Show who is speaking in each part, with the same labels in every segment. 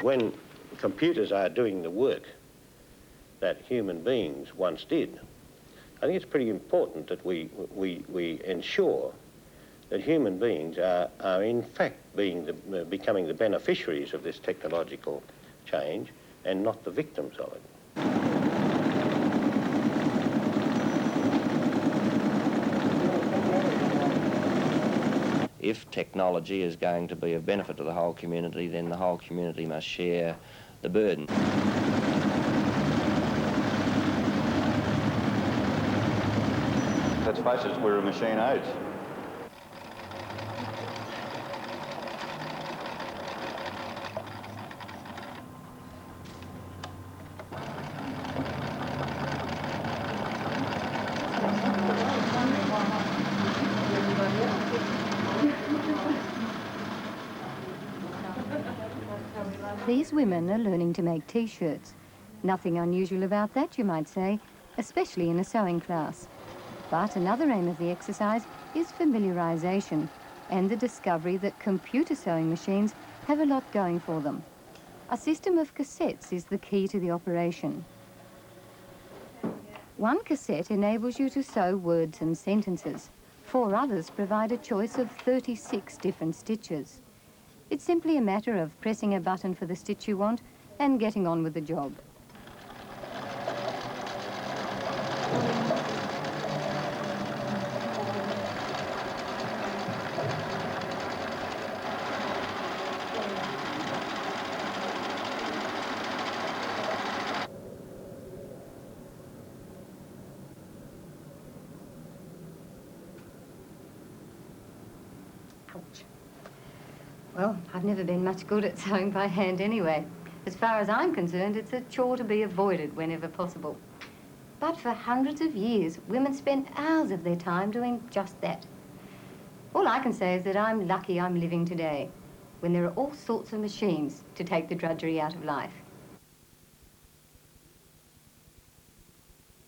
Speaker 1: when computers are doing the work that human beings once did, I think it's pretty important that we ensure that human beings are in fact becoming the beneficiaries of this technological change and not the victims of it. If technology is going to be of benefit to the whole community, then the whole community must share the burden.
Speaker 2: Let's face it, we're a machine age.
Speaker 3: These women are learning to make T-shirts. Nothing unusual about that, you might say, especially in a sewing class. But another aim of the exercise is familiarisation and the discovery that computer sewing machines have a lot going for them. A system of cassettes is the key to the operation. One cassette enables you to sew words and sentences. 4 others provide a choice of 36 different stitches. It's simply a matter of pressing a button for the stitch you want and getting on with the job. Ouch. Well, I've never been much good at sewing by hand anyway. As far as I'm concerned, it's a chore to be avoided whenever possible. But for hundreds of years, women spent hours of their time doing just that. All I can say is that I'm lucky I'm living today, when there are all sorts of machines to take the drudgery out of life.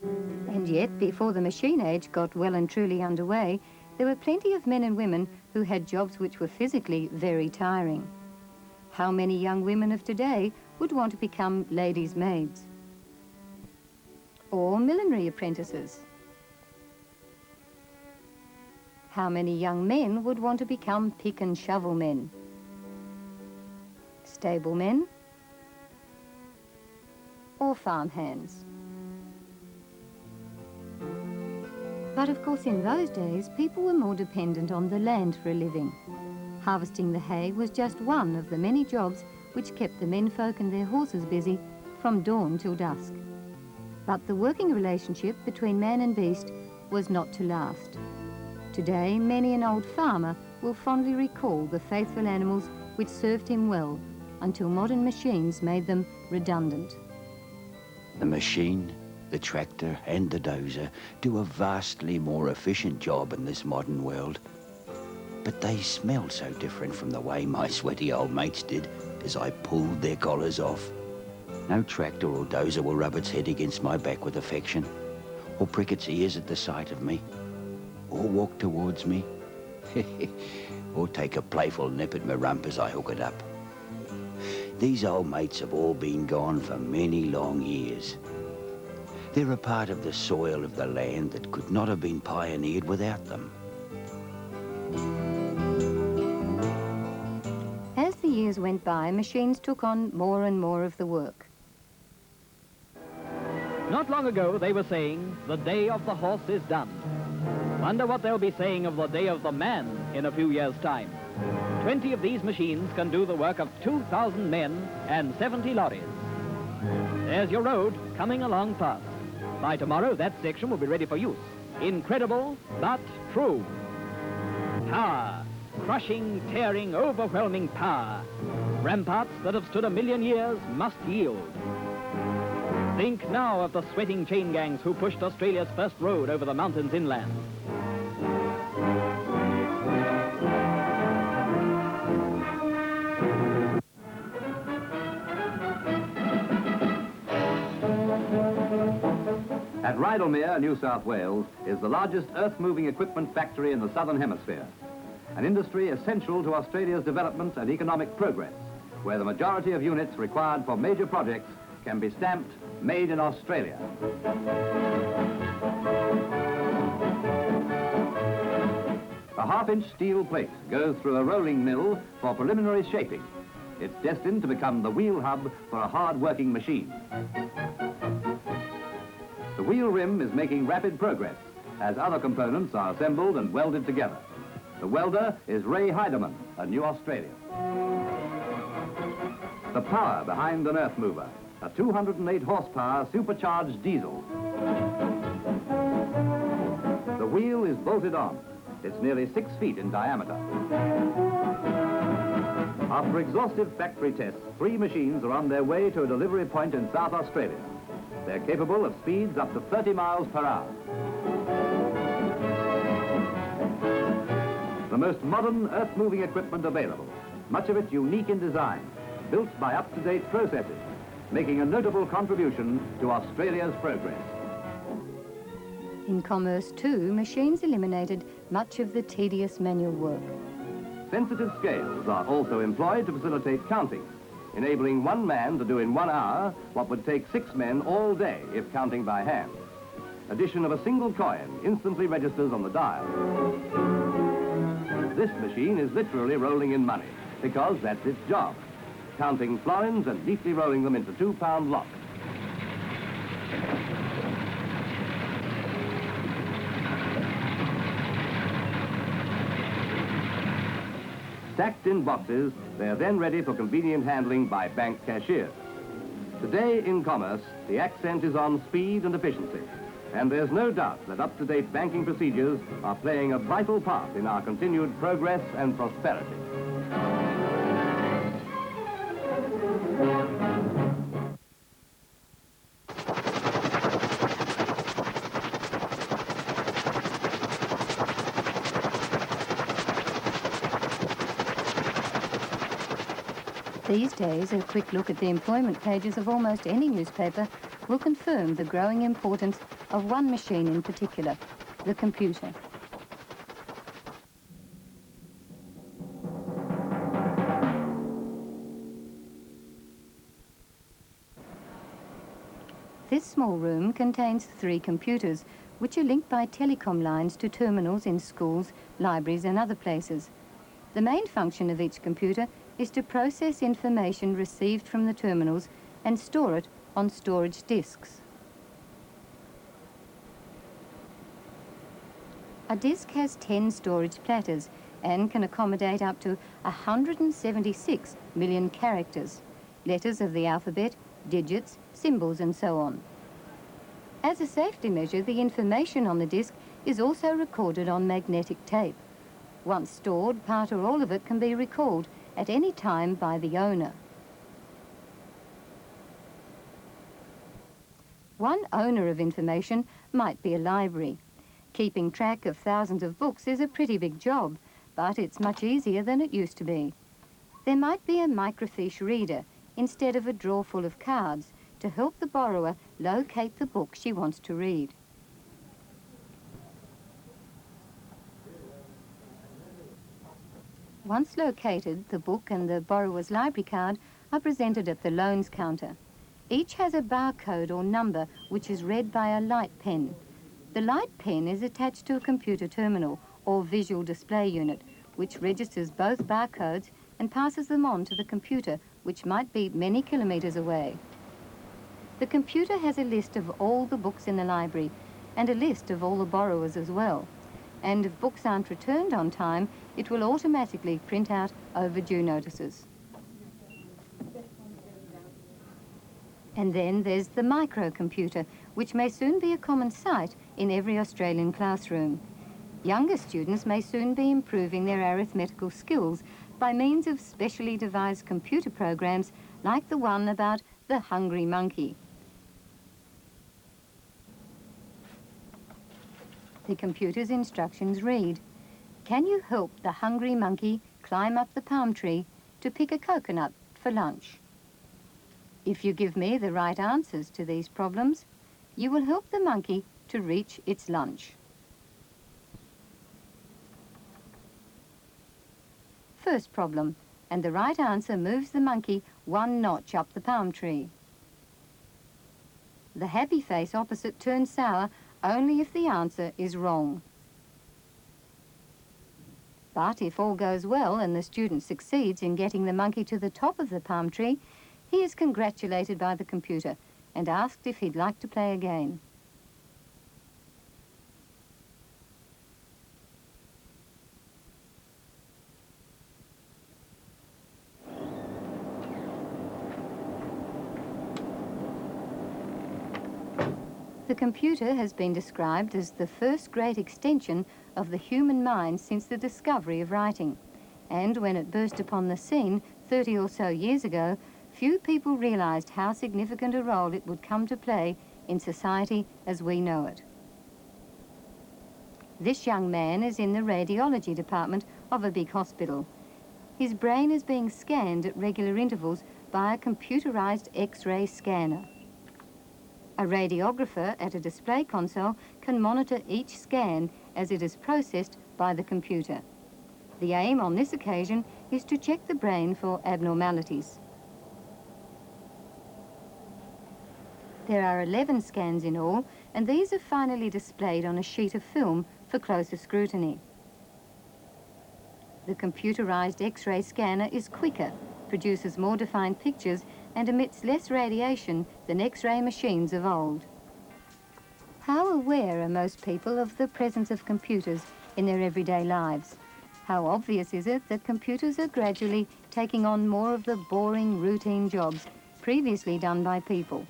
Speaker 3: And yet, before the machine age got well and truly underway, there were plenty of men and women who had jobs which were physically very tiring. How many young women of today would want to become ladies' maids? Or millinery apprentices? How many young men would want to become pick and shovel men? Stablemen? Or farm hands? But of course, in those days, people were more dependent on the land for a living. Harvesting the hay was just one of the many jobs which kept the menfolk and their horses busy from dawn till dusk. But the working relationship between man and beast was not to last. Today, many an old farmer will fondly recall the faithful animals which served him well until modern machines made them redundant.
Speaker 4: The machine, the tractor and the dozer do a vastly more efficient job in this modern world. But they smell so different from the way my sweaty old mates did as I pulled their collars off. No tractor or dozer will rub its head against my back with affection, or prick its ears at the sight of me, or walk towards me, or take a playful nip at my rump as I hook it up. These old mates have all been gone for many long years. They're a part of the soil of the land that could not have been pioneered without them.
Speaker 3: As the years went by, machines took on more and more of the work.
Speaker 5: Not long ago, they were saying, the day of the horse is done. Wonder what they'll be saying of the day of the man in a few years' time. 20 of these machines can do the work of 2,000 men and 70 lorries. There's your road coming along fast. By tomorrow, that section will be ready for use. Incredible, but true. Power. Crushing, tearing, overwhelming power. Ramparts that have stood 1,000,000 years must yield. Think now of the sweating chain gangs who pushed Australia's first road over the mountains inland.
Speaker 6: At Rydalmere, New South Wales, is the largest earth-moving equipment factory in the Southern Hemisphere, an industry essential to Australia's development and economic progress, where the majority of units required for major projects can be stamped made in Australia. A half-inch steel plate goes through a rolling mill for preliminary shaping. It's destined to become the wheel hub for a hard-working machine. The wheel rim is making rapid progress as other components are assembled and welded together. The welder is Ray Heidemann, a New Australian. The power behind an earth mover, a 208 horsepower supercharged diesel. The wheel is bolted on. It's nearly 6 feet in diameter. After exhaustive factory tests, 3 machines are on their way to a delivery point in South Australia. They're capable of speeds up to 30 miles per hour. The most modern earth-moving equipment available, much of it unique in design, built by up-to-date processes, making a notable contribution to Australia's progress.
Speaker 3: In commerce too, machines eliminated much of the tedious manual work.
Speaker 6: Sensitive scales are also employed to facilitate counting, enabling one man to do in 1 hour what would take 6 men all day if counting by hand. Addition of a single coin instantly registers on the dial. This machine is literally rolling in money, because that's its job, counting florins and neatly rolling them into 2-pound blocks. Stacked in boxes, they are then ready for convenient handling by bank cashiers. Today in commerce, the accent is on speed and efficiency, and there's no doubt that up-to-date banking procedures are playing a vital part in our continued progress and prosperity.
Speaker 3: These days, a quick look at the employment pages of almost any newspaper will confirm the growing importance of one machine in particular, the computer. This small room contains 3 computers, which are linked by telecom lines to terminals in schools, libraries and other places. The main function of each computer is to process information received from the terminals and store it on storage disks. A disk has 10 storage platters and can accommodate up to 176 million characters, letters of the alphabet, digits, symbols and so on. As a safety measure, the information on the disk is also recorded on magnetic tape. Once stored, part or all of it can be recalled at any time by the owner. One owner of information might be a library. Keeping track of thousands of books is a pretty big job, but it's much easier than it used to be. There might be a microfiche reader instead of a drawer full of cards to help the borrower locate the book she wants to read. Once located, the book and the borrower's library card are presented at the loans counter. Each has a barcode or number which is read by a light pen. The light pen is attached to a computer terminal or visual display unit, which registers both barcodes and passes them on to the computer, which might be many kilometers away. The computer has a list of all the books in the library and a list of all the borrowers as well. And if books aren't returned on time, it will automatically print out overdue notices. And then there's the microcomputer, which may soon be a common sight in every Australian classroom. Younger students may soon be improving their arithmetical skills by means of specially devised computer programs like the one about the hungry monkey. The computer's instructions read, "Can you help the hungry monkey climb up the palm tree to pick a coconut for lunch?" If you give me the right answers to these problems, you will help the monkey to reach its lunch. First problem, and the right answer moves the monkey 1 notch up the palm tree. The happy face opposite turns sour only if the answer is wrong. But if all goes well and the student succeeds in getting the monkey to the top of the palm tree, he is congratulated by the computer and asked if he'd like to play again. The computer has been described as the first great extension of the human mind since the discovery of writing. And when it burst upon the scene 30 or so years ago, few people realised how significant a role it would come to play in society as we know it. This young man is in the radiology department of a big hospital. His brain is being scanned at regular intervals by a computerised X-ray scanner. A radiographer at a display console can monitor each scan as it is processed by the computer. The aim on this occasion is to check the brain for abnormalities. There are 11 scans in all, and these are finally displayed on a sheet of film for closer scrutiny. The computerized X-ray scanner is quicker, produces more defined pictures, and emits less radiation than X-ray machines of old. How aware are most people of the presence of computers in their everyday lives? How obvious is it that computers are gradually taking on more of the boring, routine jobs previously done by people,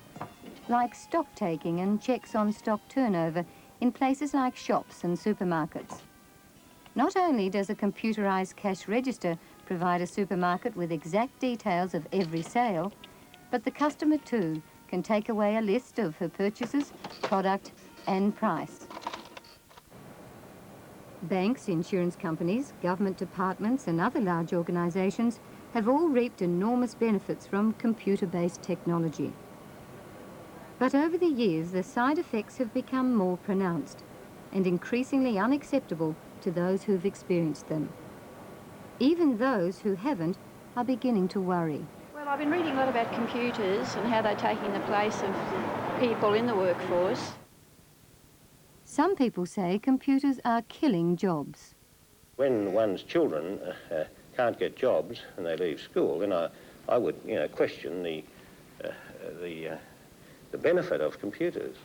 Speaker 3: like stock taking and checks on stock turnover in places like shops and supermarkets? Not only does a computerized cash register provide a supermarket with exact details of every sale, but the customer too can take away a list of her purchases, product and price. Banks, insurance companies, government departments and other large organisations have all reaped enormous benefits from computer-based technology. But over the years, the side effects have become more pronounced and increasingly unacceptable to those who've experienced them. Even those who haven't are beginning to worry.
Speaker 2: Well, I've been reading a lot about computers and how they're taking the place of people in the workforce.
Speaker 3: Some people say computers are killing jobs.
Speaker 1: When one's children can't get jobs and they leave school, then I would, question the benefit of computers.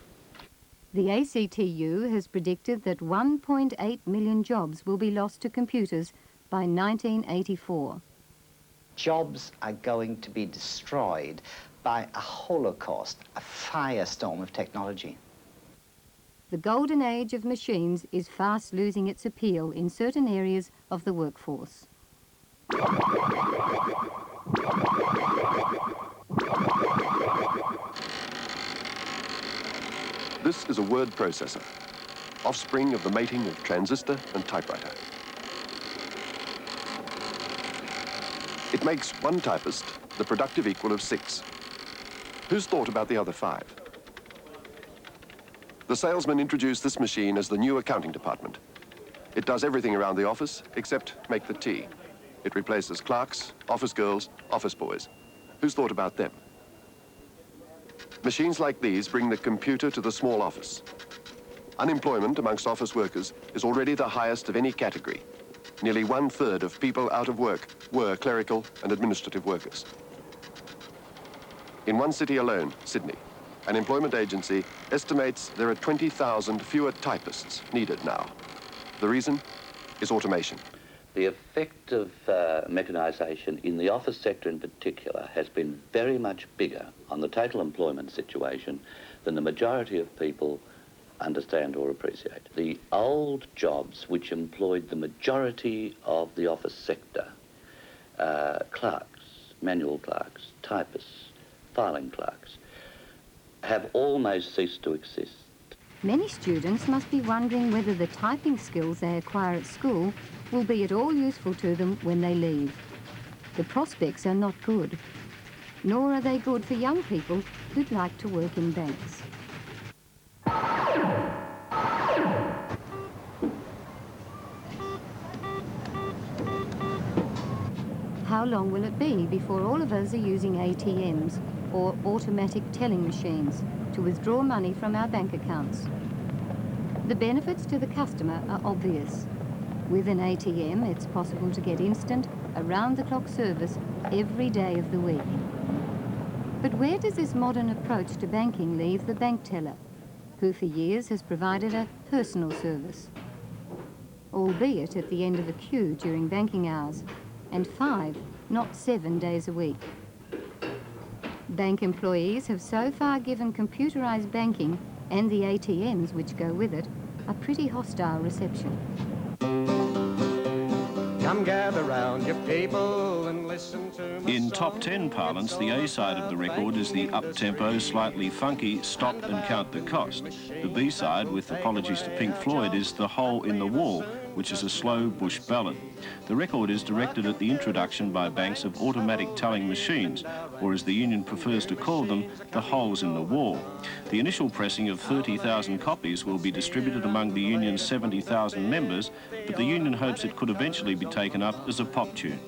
Speaker 3: The ACTU has predicted that 1.8 million jobs will be lost to computers by 1984.
Speaker 7: Jobs are going to be destroyed by a holocaust, a firestorm of technology.
Speaker 3: The golden age of machines is fast losing its appeal in certain areas of the workforce.
Speaker 8: This is a word processor, offspring of the mating of transistor and typewriter. It makes one typist the productive equal of 6. Who's thought about the other 5? The salesman introduced this machine as the new accounting department. It does everything around the office except make the tea. It replaces clerks, office girls, office boys. Who's thought about them? Machines like these bring the computer to the small office. Unemployment amongst office workers is already the highest of any category. Nearly 1/3 of people out of work were clerical and administrative workers. In one city alone, Sydney, an employment agency estimates there are 20,000 fewer typists needed now. The reason is automation.
Speaker 9: The effect of mechanisation in the office sector in particular has been very much bigger on the total employment situation than the majority of people understand or appreciate. The old jobs which employed the majority of the office sector, clerks, manual clerks, typists, filing clerks, have almost ceased to exist.
Speaker 3: Many students must be wondering whether the typing skills they acquire at school will be at all useful to them when they leave. The prospects are not good, nor are they good for young people who'd like to work in banks. How long will it be before all of us are using ATMs, or automatic telling machines, to withdraw money from our bank accounts? The benefits to the customer are obvious. With an ATM, it's possible to get instant, around-the-clock service every day of the week. But where does this modern approach to banking leave the bank teller, who for years has provided a personal service, albeit at the end of a queue during banking hours, and 5, not 7 days a week? Bank employees have so far given computerised banking and the ATMs which go with it a pretty hostile reception.
Speaker 10: Come gather round your people and listen to me.
Speaker 11: In top 10 parlance, the A side of the record is the up-tempo, slightly funky Stop and Count the Cost. The B side, with apologies to Pink Floyd, is The Hole in the Wall, which is a slow bush ballad. The record is directed at the introduction by banks of automatic telling machines, or as the union prefers to call them, the holes in the wall. The initial pressing of 30,000 copies will be distributed among the union's 70,000 members, but the union hopes it could eventually be taken up as a pop tune.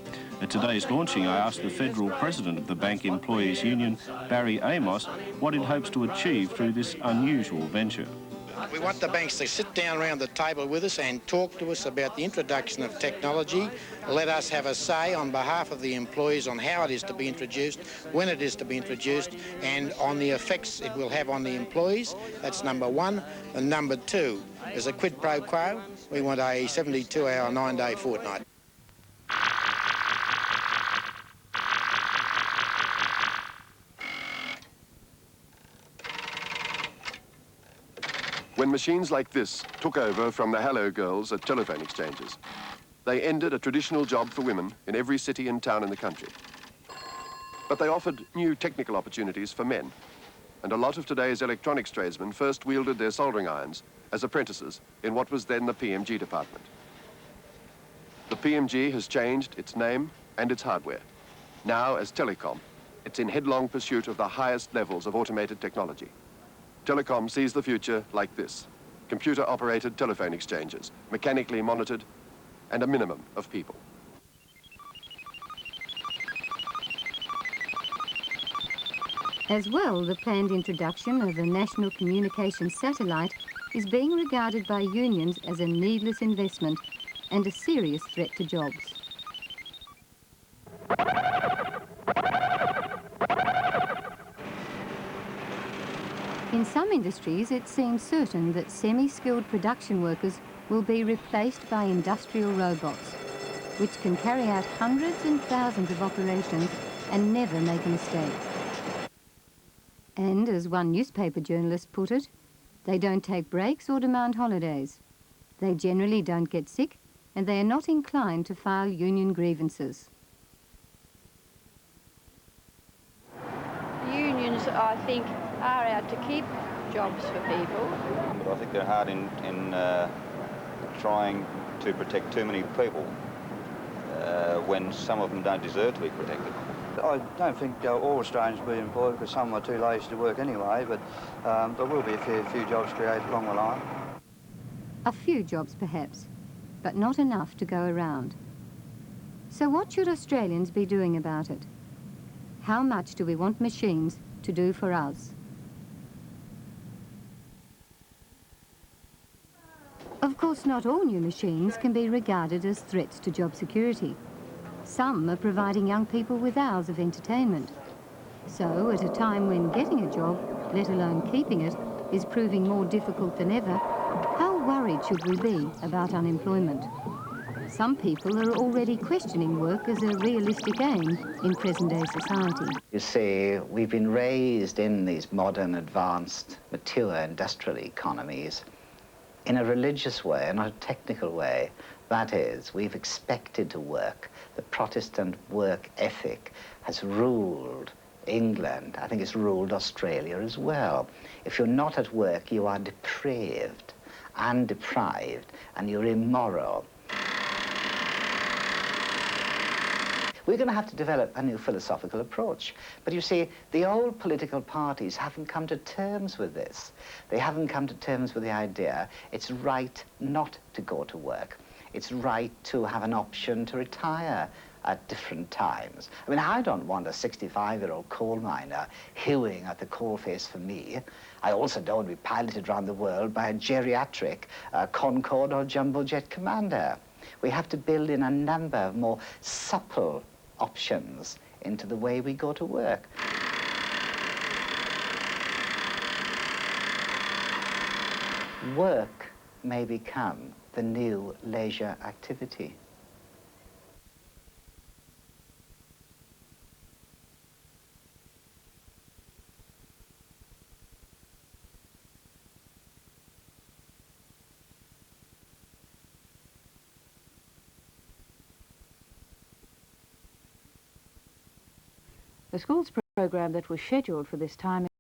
Speaker 11: At today's launching, I asked the federal president of the Bank Employees Union, Barry Amos, what it hopes to achieve through this unusual venture.
Speaker 12: We want the banks to sit down around the table with us and talk to us about the introduction of technology. Let us have a say on behalf of the employees on how it is to be introduced, when it is to be introduced, and on the effects it will have on the employees. That's number one. And number two, as a quid pro quo, we want a 72-hour, 9-day fortnight.
Speaker 8: When machines like this took over from the hello girls at telephone exchanges, they ended a traditional job for women in every city and town in the country. But they offered new technical opportunities for men, and a lot of today's electronics tradesmen first wielded their soldering irons as apprentices in what was then the PMG department. The PMG has changed its name and its hardware. Now, as Telecom, it's in headlong pursuit of the highest levels of automated technology. Telecom sees the future like this: computer-operated telephone exchanges, mechanically monitored, and a minimum of people.
Speaker 3: As well, the planned introduction of a national communications satellite is being regarded by unions as a needless investment and a serious threat to jobs. In some industries, it seems certain that semi-skilled production workers will be replaced by industrial robots, which can carry out hundreds and thousands of operations and never make a mistake. And, as one newspaper journalist put it, they don't take breaks or demand holidays. They generally don't get sick, and they are not inclined to file union grievances.
Speaker 2: Unions, I think, are out to keep jobs for people.
Speaker 13: But I think they're hard in trying to protect too many people when some of them don't deserve to be protected.
Speaker 14: I don't think all Australians will be employed because some are too lazy to work anyway, but there will be a few jobs created along the line.
Speaker 3: A few jobs perhaps, but not enough to go around. So what should Australians be doing about it? How much do we want machines to do for us? Of course, not all new machines can be regarded as threats to job security. Some are providing young people with hours of entertainment. So, at a time when getting a job, let alone keeping it, is proving more difficult than ever, how worried should we be about unemployment? Some people are already questioning work as a realistic aim in present-day society.
Speaker 7: You see, we've been raised in these modern, advanced, mature industrial economies in a religious way, not a technical way. That is, we've expected to work. The Protestant work ethic has ruled England. I think it's ruled Australia as well. If you're not at work, you are depraved and deprived, and you're immoral. We're going to have to develop a new philosophical approach. But you see, the old political parties haven't come to terms with this. They haven't come to terms with the idea it's right not to go to work. It's right to have an option to retire at different times. I mean, I don't want a 65-year-old coal miner hewing at the coalface for me. I also don't want to be piloted around the world by a geriatric Concorde or jumbo jet commander. We have to build in a number of more supple options into the way we go to work. Work may become the new leisure activity.
Speaker 15: The school's program that was scheduled for this time